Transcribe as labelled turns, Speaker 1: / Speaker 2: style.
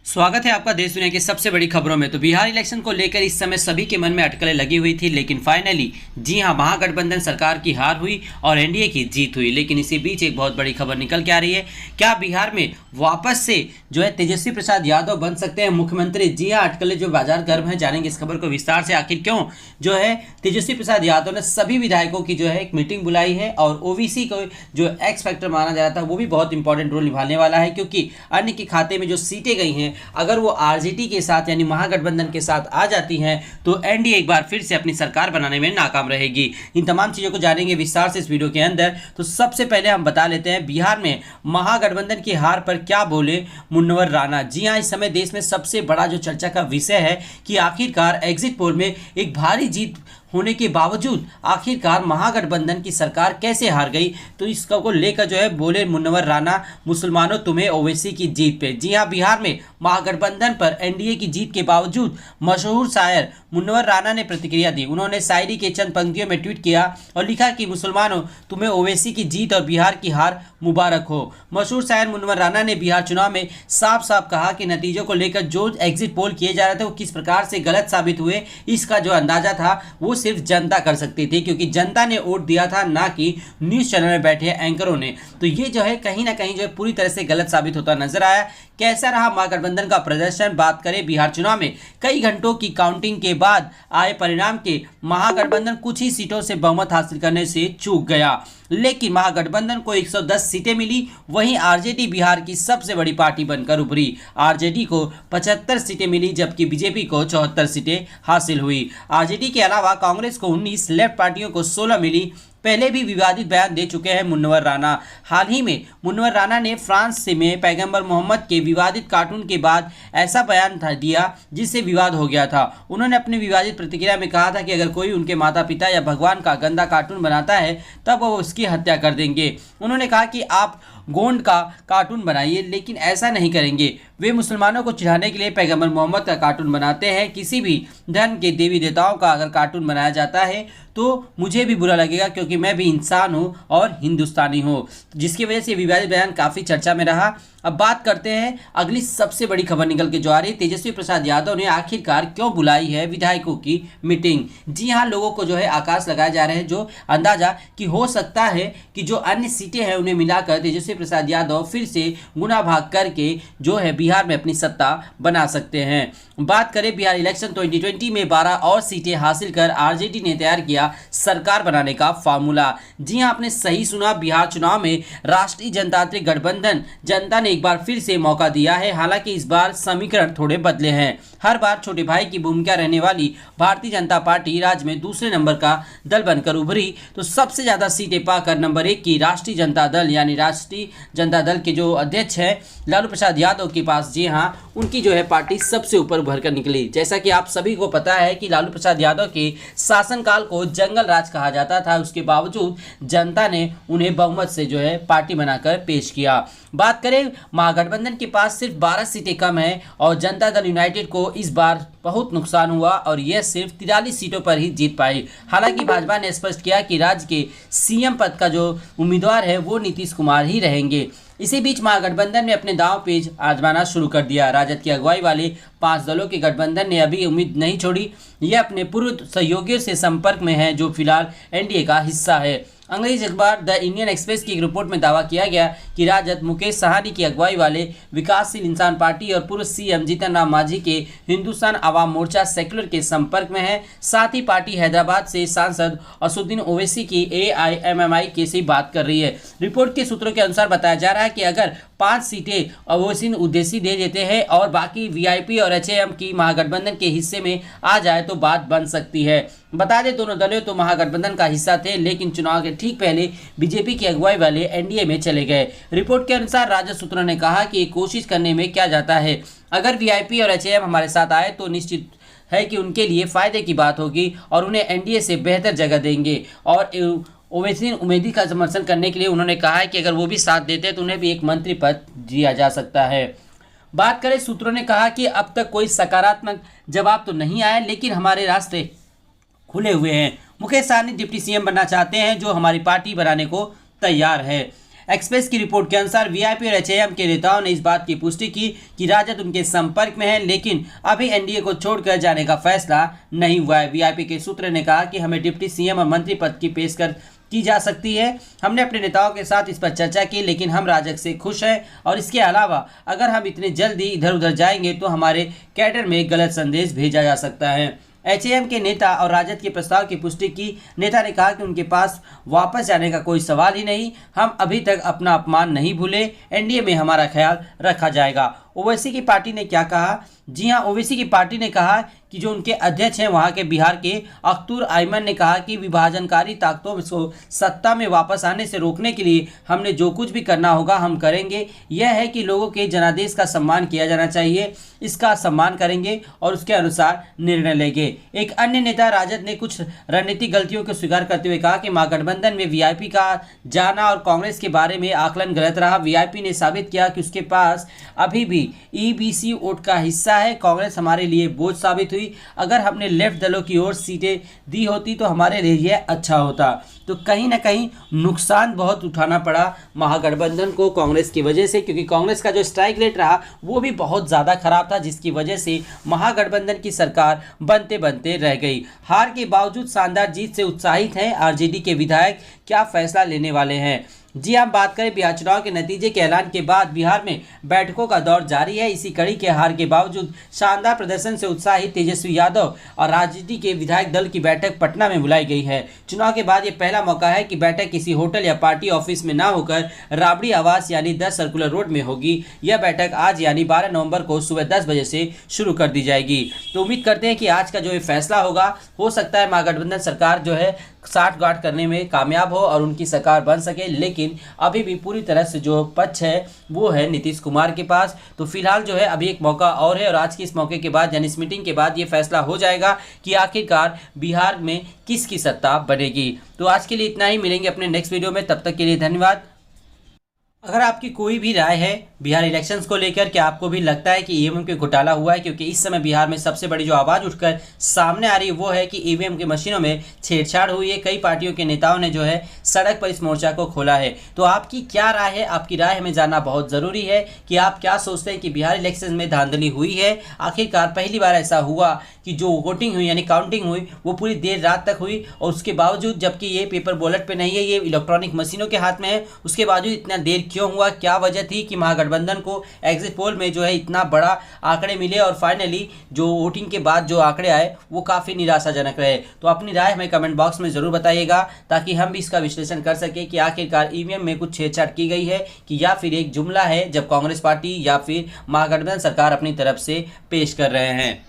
Speaker 1: स्वागत है आपका देश दुनिया की सबसे बड़ी खबरों में। तो बिहार इलेक्शन को लेकर इस समय सभी के मन में अटकलें लगी हुई थी, लेकिन फाइनली जी हां, महागठबंधन सरकार की हार हुई और एनडीए की जीत हुई। लेकिन इसी बीच एक बहुत बड़ी खबर निकल के आ रही है। क्या बिहार में वापस से जो है तेजस्वी प्रसाद यादव बन सकते हैं मुख्यमंत्री? जी हाँ, अटकलें जो बाजार गर्म है, जानेंगे इस खबर को विस्तार से। आखिर क्यों जो है तेजस्वी प्रसाद यादव ने सभी विधायकों की जो है एक मीटिंग बुलाई है और ओबीसी को जो एक्स फैक्टर माना जा रहा था वो भी बहुत इंपॉर्टेंट रोल निभाने वाला है, क्योंकि अन्य के खाते में जो सीटें गई हैं अगर वो आरजेडी के साथ यानी महागठबंधन के साथ आ जाती हैं तो एनडीए एक बार फिर से अपनी सरकार बनाने में नाकाम रहेगी। इन तमाम चीज़ों को जानेंगे विस्तार से इस वीडियो के अंदर। तो सबसे पहले हम बता लेते हैं बिहार में महागठबंधन की हार पर क्या बोले मुन्नवर राणा। जी हाँ, इस समय देश में सबसे बड़ा जो चर्चा का विषय है कि आखिरकार एग्जिट पोल में एक भारी जीत होने के बावजूद आखिरकार महागठबंधन की सरकार कैसे हार गई, तो इसको लेकर जो है बोले मुन्नवर राणा, मुसलमानों तुम्हें ओवैसी की जीत पे। जी हाँ, बिहार में महागठबंधन पर एनडीए की जीत के बावजूद मशहूर शायर मुन्नवर राणा ने प्रतिक्रिया दी। उन्होंने शायरी के चंद पंक्तियों में ट्वीट किया और लिखा कि मुसलमानों तुम्हें ओवैसी की जीत और बिहार की हार मुबारक हो। मशहूर शायर मुन्नवर राणा ने बिहार चुनाव में साफ साफ कहा कि नतीजों को लेकर जो एग्जिट पोल किए जा रहे थे वो किस प्रकार से गलत साबित हुए, इसका जो अंदाजा था वो सिर्फ जनता कर सकती थी, क्योंकि जनता ने वोट दिया था, ना कि न्यूज़ चैनल में बैठे एंकरों ने। तो ये जो है कहीं ना कहीं जो है पूरी तरह से गलत साबित होता नजर आया। कैसा रहा महागठबंधन का प्रदर्शन? बात करें बिहार चुनाव में कई घंटों की काउंटिंग के बाद आए परिणाम के महागठबंधन कुछ ही सीटों से बहुमत हासिल करने से चूक गया, लेकिन महागठबंधन को 110 सीटें मिली। वहीं आरजेडी बिहार की सबसे बड़ी पार्टी बनकर उभरी। आरजेडी को 75 सीटें मिली जबकि बीजेपी को 74 सीटें हासिल हुई। आरजेडी के अलावा कांग्रेस को 19, लेफ्ट पार्टियों को 16 मिली। पहले भी विवादित बयान दे चुके हैं मुन्नवर राणा। हाल ही में मुन्नवर राणा ने फ्रांस में पैगंबर मोहम्मद के विवादित कार्टून के बाद ऐसा बयान दिया जिससे विवाद हो गया था। उन्होंने अपनी विवादित प्रतिक्रिया में कहा था कि अगर कोई उनके माता पिता या भगवान का गंदा कार्टून बनाता है तब वो उसकी हत्या कर देंगे। उन्होंने कहा कि आप गोंड का कार्टून बनाइए, लेकिन ऐसा नहीं करेंगे। वे मुसलमानों को चिढ़ाने के लिए पैगंबर मोहम्मद का कार्टून बनाते हैं। किसी भी धर्म के देवी देवताओं का अगर कार्टून बनाया जाता है तो मुझे भी बुरा लगेगा, क्योंकि मैं भी इंसान हूं और हिंदुस्तानी हूं, जिसकी वजह से विवादित बयान काफ़ी चर्चा में रहा। अब बात करते हैं अगली सबसे बड़ी खबर निकल के जो आ रही है। तेजस्वी प्रसाद यादव ने आखिरकार क्यों बुलाई है विधायकों की मीटिंग? जी हाँ, लोगों को जो है आकाश लगाए जा रहे हैं जो अंदाजा कि हो सकता है कि जो अन्य सीटें हैं उन्हें मिलाकर तेजस्वी प्रसाद यादव फिर से गुना भाग करके जो है बिहार में अपनी सत्ता बना सकते हैं। बात करें बिहार इलेक्शन 2020 में 12 और सीटें हासिल कर आरजेडी ने तैयार किया सरकार बनाने का फार्मूला। जी हाँ, आपने सही सुना, बिहार चुनाव में राष्ट्रीय जनतांत्रिक गठबंधन जनता ने एक बार फिर से मौका दिया है। हालांकि इस बार समीकरण थोड़े बदले हैं। हर बार छोटे भाई की भूमिका रहने वाली भारतीय जनता पार्टी राज्य में दूसरे नंबर का दल बनकर उभरी। तो सबसे ज्यादा सीटें पाकर नंबर 1 की राष्ट्रीय जनता दल यानी राष्ट्रीय जनता दल के जो अध्यक्ष हैं लालू प्रसाद यादव के पास, जी हाँ, उनकी जो है पार्टी सबसे ऊपर उभर कर निकली। जैसा कि आप सभी को पता है कि लालू प्रसाद यादव के शासनकाल को जंगल राज कहा जाता था, उसके बावजूद जनता ने उन्हें बहुमत से जो है पार्टी बनाकर पेश किया। बात करें महागठबंधन के पास सिर्फ 12 सीटें कम है और जनता दल यूनाइटेड को इस बार बहुत नुकसान हुआ और यह सिर्फ 43 सीटों पर ही जीत पाई। हालांकि भाजपा ने स्पष्ट किया कि राज्य के सीएम पद का जो उम्मीदवार है वो नीतीश कुमार ही रहेंगे। इसी बीच महागठबंधन ने अपने दांव पेच आजमाना शुरू कर दिया। राजद की अगुवाई वाले 5 दलों के गठबंधन ने अभी उम्मीद नहीं छोड़ी। यह अपने पूर्व सहयोगियों से संपर्क में है जो फिलहाल एनडीए का हिस्सा है। अंग्रेजी अखबार द इंडियन एक्सप्रेस की एक रिपोर्ट में दावा किया गया कि राजद मुकेश सहानी की अगुवाई वाले विकासशील इंसान पार्टी और पूर्व सीएम जीतन राम मांझी के हिंदुस्तान आवाम मोर्चा सेक्युलर के संपर्क में है। साथ ही पार्टी हैदराबाद से सांसद असुद्दीन ओवैसी की एआईएमएमआई के से बात कर रही है। रिपोर्ट के सूत्रों के अनुसार बताया जा रहा है कि अगर 5 सीटें ओवैसी उद्देश्य दे देते हैं और बाकी वीआईपी और एचएएम की महागठबंधन के हिस्से में आ जाए तो बात बन सकती है। बता दें दोनों दलों तो महागठबंधन का हिस्सा थे, लेकिन चुनाव के ठीक पहले बीजेपी की अगुवाई वाले एनडीए में चले गए। रिपोर्ट के अनुसार राजद सूत्रों ने कहा कि कोशिश करने में क्या जाता है, अगर वीआईपी और एचएएम हमारे साथ आए तो निश्चित है कि उनके लिए फायदे की बात होगी और उन्हें एनडीए से बेहतर जगह देंगे। और ओवैसी उम्मीदी का समर्थन करने के लिए उन्होंने कहा है कि अगर वो भी साथ देते हैं तो उन्हें भी एक मंत्री पद दिया जा सकता है। बात करें, सूत्रों ने कहा कि अब तक कोई सकारात्मक जवाब तो नहीं आया, लेकिन हमारे रास्ते खुले हुए हैं। मुकेश सहनी डिप्टी सीएम बनना चाहते हैं जो हमारी पार्टी बनाने को तैयार है। एक्सप्रेस की रिपोर्ट के अनुसार वीआईपी और एचएएम के नेताओं ने इस बात की पुष्टि की कि राजद उनके संपर्क में है, लेकिन अभी एनडीए को छोड़कर जाने का फैसला नहीं हुआ है। वीआईपी के सूत्र ने कहा कि हमें डिप्टी सीएम और मंत्री पद की पेशकश की जा सकती है। हमने अपने नेताओं के साथ इस पर चर्चा की, लेकिन हम राजग से खुश हैं और इसके अलावा अगर हम इतने जल्दी इधर उधर जाएंगे तो हमारे कैडर में गलत संदेश भेजा जा सकता है। एचएएम के नेता और राजद के प्रस्ताव की पुष्टि की। नेता ने कहा कि उनके पास वापस जाने का कोई सवाल ही नहीं, हम अभी तक अपना अपमान नहीं भूले, एनडीए में हमारा ख्याल रखा जाएगा। ओवैसी की पार्टी ने क्या कहा? जी हां, ओवैसी की पार्टी ने कहा कि जो उनके अध्यक्ष हैं वहां के बिहार के अख्तर आइमन ने कहा कि विभाजनकारी ताकतों को सत्ता में वापस आने से रोकने के लिए हमने जो कुछ भी करना होगा हम करेंगे। यह है कि लोगों के जनादेश का सम्मान किया जाना चाहिए, इसका सम्मान करेंगे और उसके अनुसार निर्णय लेंगे। एक अन्य नेता राजद ने कुछ रणनीतिक गलतियों को स्वीकार करते हुए कहा कि महागठबंधन में वीआईपी का जाना और कांग्रेस के बारे में आकलन गलत रहा। वीआईपी ने साबित किया कि उसके पास अभी भी ईबीसी वोट का हिस्सा है। कांग्रेस हमारे लिए बोझ साबित हुई। अगर हमने लेफ्ट दलों की ओर सीटें दी होती तो हमारे लिए यह अच्छा होता। तो कहीं ना कहीं नुकसान बहुत उठाना पड़ा महागठबंधन को कांग्रेस की वजह से, क्योंकि कांग्रेस का जो स्ट्राइक रेट रहा वो भी बहुत ज़्यादा खराब था, जिसकी वजह से महागठबंधन की सरकार बनते बनते रह गई। हार के बावजूद शानदार जीत से उत्साहित हैं आरजेडी के विधायक, क्या फैसला लेने वाले हैं? जी हम बात करें बिहार चुनाव के नतीजे के ऐलान के बाद बिहार में बैठकों का दौर जारी है। इसी कड़ी के हार के बावजूद शानदार प्रदर्शन से उत्साहित तेजस्वी यादव और आरजेडी के विधायक दल की बैठक पटना में बुलाई गई है। चुनाव के बाद ये पहला मौका है कि बैठक किसी होटल या पार्टी ऑफिस में ना होकर राबड़ी आवास यानी 10 सर्कुलर रोड में होगी। यह बैठक आज यानी 12 नवंबर को सुबह 10 बजे से शुरू कर दी जाएगी। तो उम्मीद करते हैं कि आज का जो ये फैसला होगा, हो सकता है महागठबंधन सरकार जो है साठगांठ करने में कामयाब हो और उनकी सरकार बन सके, लेकिन अभी भी पूरी तरह से जो पक्ष है वो है नीतीश कुमार के पास। तो फिलहाल जो है अभी एक मौका और है और आज की इस मौके के बाद यानी इस मीटिंग के बाद ये फैसला हो जाएगा कि आखिरकार बिहार में किसकी सत्ता बनेगी। तो आज के लिए इतना ही, मिलेंगे अपने नेक्स्ट वीडियो में, तब तक के लिए धन्यवाद। अगर आपकी कोई भी राय है बिहार इलेक्शंस को लेकर, क्या आपको भी लगता है कि ईवीएम के घोटाला हुआ है? क्योंकि इस समय बिहार में सबसे बड़ी जो आवाज़ उठकर सामने आ रही है वो है कि ईवीएम के मशीनों में छेड़छाड़ हुई है। कई पार्टियों के नेताओं ने जो है सड़क पर इस मोर्चा को खोला है। तो आपकी क्या राय है? आपकी राय हमें जानना बहुत ज़रूरी है कि आप क्या सोचते हैं कि बिहार इलेक्शन में धांधली हुई है? आखिरकार पहली बार ऐसा हुआ कि जो वोटिंग हुई यानी काउंटिंग हुई वो पूरी देर रात तक हुई और उसके बावजूद, जबकि ये पेपर बैलेट पे नहीं है, ये इलेक्ट्रॉनिक मशीनों के हाथ में है, उसके बावजूद इतना देर क्यों हुआ? क्या वजह थी कि महागठबंधन को एग्जिट पोल में जो है इतना बड़ा आंकड़े मिले और फाइनली जो वोटिंग के बाद जो आंकड़े आए वो काफ़ी निराशाजनक रहे? तो अपनी राय हमें कमेंट बॉक्स में ज़रूर बताइएगा ताकि हम भी इसका विश्लेषण कर सकें कि आखिरकार ईवीएम में कुछ छेड़छाड़ की गई है कि या फिर एक जुमला है जब कांग्रेस पार्टी या फिर महागठबंधन सरकार अपनी तरफ से पेश कर रहे हैं।